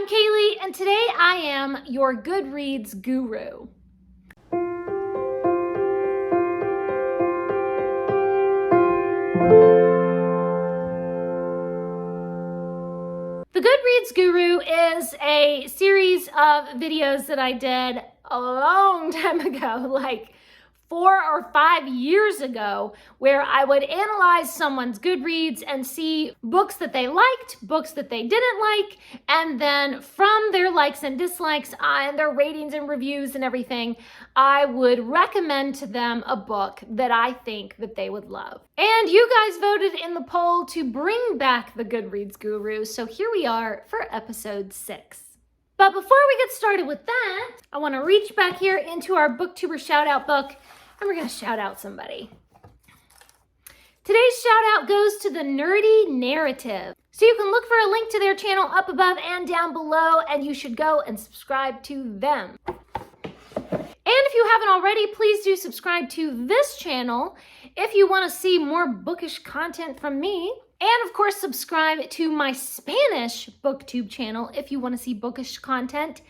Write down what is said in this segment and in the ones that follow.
I'm Kaylee, and today I am your Goodreads guru. The Goodreads Guru is a series of videos that I did a long time ago, like 4 or 5 years ago, where I would analyze someone's Goodreads and see books that they liked, books that they didn't like, and then from their likes and dislikes and their ratings and reviews and everything, I would recommend to them a book that I think that they would love. And you guys voted in the poll to bring back the Goodreads Guru, so here we are for episode 6. But before we get started with that, I want to reach back here into our Booktuber Shoutout book, and we're going to shout out somebody. Today's shout out goes to the Nerdy Narrative. So you can look for a link to their channel up above and down below, and you should go and subscribe to them. And if you haven't already, please do subscribe to this channel if you want to see more bookish content from me. And of course, subscribe to my Spanish BookTube channel if you want to see bookish content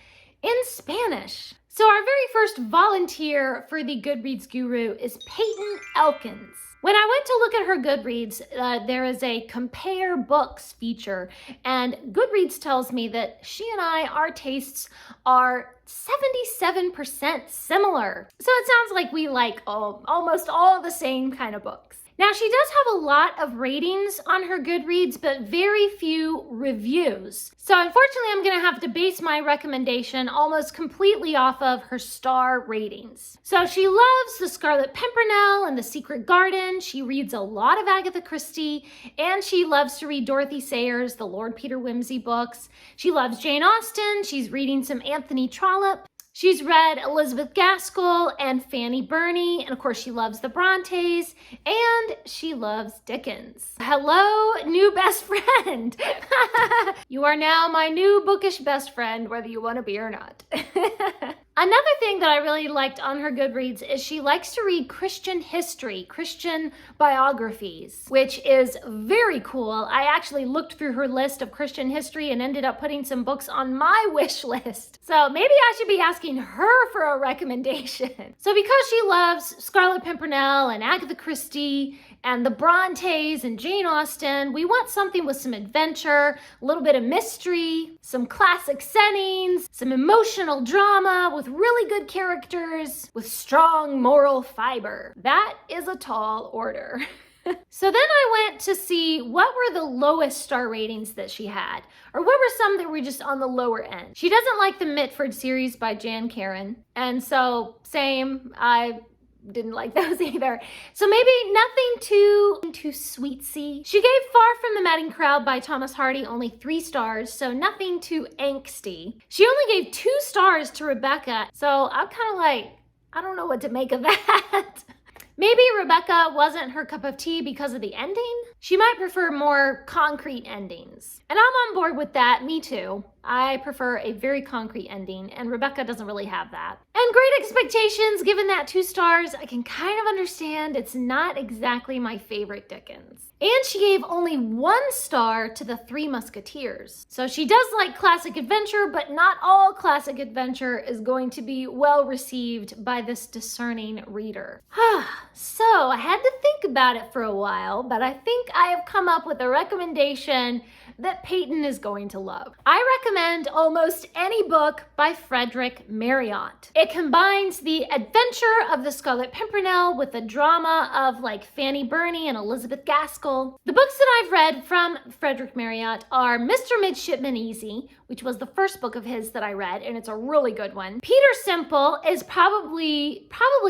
in Spanish. So our very first volunteer for the Goodreads Guru is Peyton Elkins. When I went to look at her Goodreads, there is a compare books feature, and Goodreads tells me that she and our tastes are 77% similar. So it sounds like we like almost all the same kind of books. Now, she does have a lot of ratings on her Goodreads, but very few reviews. So unfortunately, I'm going to have to base my recommendation almost completely off of her star ratings. So she loves The Scarlet Pimpernel and The Secret Garden. She reads a lot of Agatha Christie, and she loves to read Dorothy Sayers, the Lord Peter Wimsey books. She loves Jane Austen. She's reading some Anthony Trollope. She's read Elizabeth Gaskell and Fanny Burney, and of course she loves the Brontes, and she loves Dickens. Hello, new best friend. You are now my new bookish best friend, whether you want to be or not. Another thing that I really liked on her Goodreads is she likes to read Christian history, Christian biographies, which is very cool. I actually looked through her list of Christian history and ended up putting some books on my wish list. So maybe I should be asking her for a recommendation. So because she loves Scarlet Pimpernel and Agatha Christie and the Brontes and Jane Austen, we want something with some adventure, a little bit of mystery, some classic settings, some emotional drama with really good characters, with strong moral fiber. That is a tall order. So then I went to see what were the lowest star ratings that she had, or what were some that were just on the lower end. She doesn't like the Mitford series by Jan Karan, and so same, I didn't like those either. So maybe nothing too sweetsy. She gave Far From the Madding Crowd by Thomas Hardy only 3 stars, so nothing too angsty. She only gave 2 stars to Rebecca, so I'm kind of like, I don't know what to make of that. Maybe Rebecca wasn't her cup of tea because of the ending. She might prefer more concrete endings. And I'm on board with that, me too. I prefer a very concrete ending, and Rebecca doesn't really have that. And Great Expectations, given that 2 stars, I can kind of understand it's not exactly my favorite Dickens. And she gave only 1 star to The Three Musketeers. So she does like classic adventure, but not all classic adventure is going to be well received by this discerning reader. So I had to think about it for a while, but I think I have come up with a recommendation that Peyton is going to love. I recommend almost any book by Frederick Marryat. It combines the adventure of the Scarlet Pimpernel with the drama of like Fanny Burney and Elizabeth Gaskell. The books that I've read from Frederick Marryat are Mr. Midshipman Easy, which was the first book of his that I read, and it's a really good one. Peter Simple is probably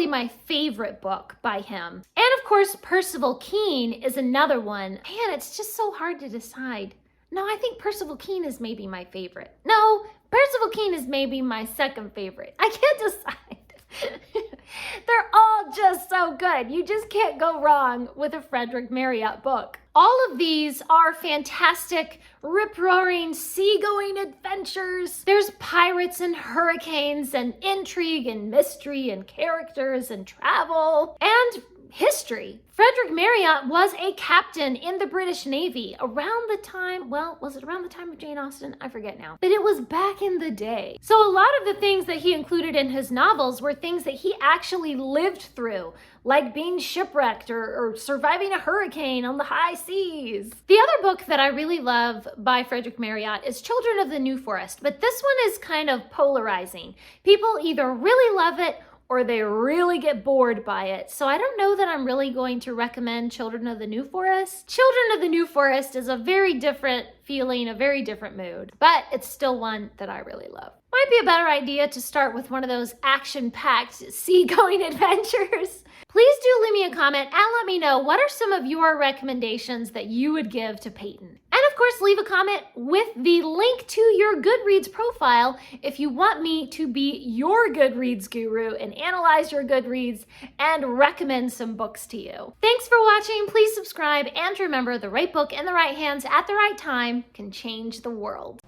my favorite book by him. And of course, Percival Keene is another one. Man, it's just so hard to decide. No, I think Percival Keene is maybe my favorite. No, Percival Keene is maybe my second favorite. I can't decide. They're all just so good. You just can't go wrong with a Frederick Marryat book. All of these are fantastic, rip-roaring, sea-going adventures. There's pirates and hurricanes and intrigue and mystery and characters and travel. And history. Frederick Marryat was a captain in the British Navy around the time, well, was it around the time of Jane Austen? I forget now. But it was back in the day. So a lot of the things that he included in his novels were things that he actually lived through, like being shipwrecked or surviving a hurricane on the high seas. The other book that I really love by Frederick Marryat is Children of the New Forest, but this one is kind of polarizing. People either really love it or they really get bored by it. So I don't know that I'm really going to recommend Children of the New Forest. Children of the New Forest is a very different feeling, a very different mood, but it's still one that I really love. Might be a better idea to start with one of those action-packed sea-going adventures. Please do leave me a comment and let me know what are some of your recommendations that you would give to Peyton. And of course, leave a comment with the link to your Goodreads profile if you want me to be your Goodreads guru and analyze your Goodreads and recommend some books to you. Thanks for watching. Please subscribe and remember, the right book in the right hands at the right time can change the world.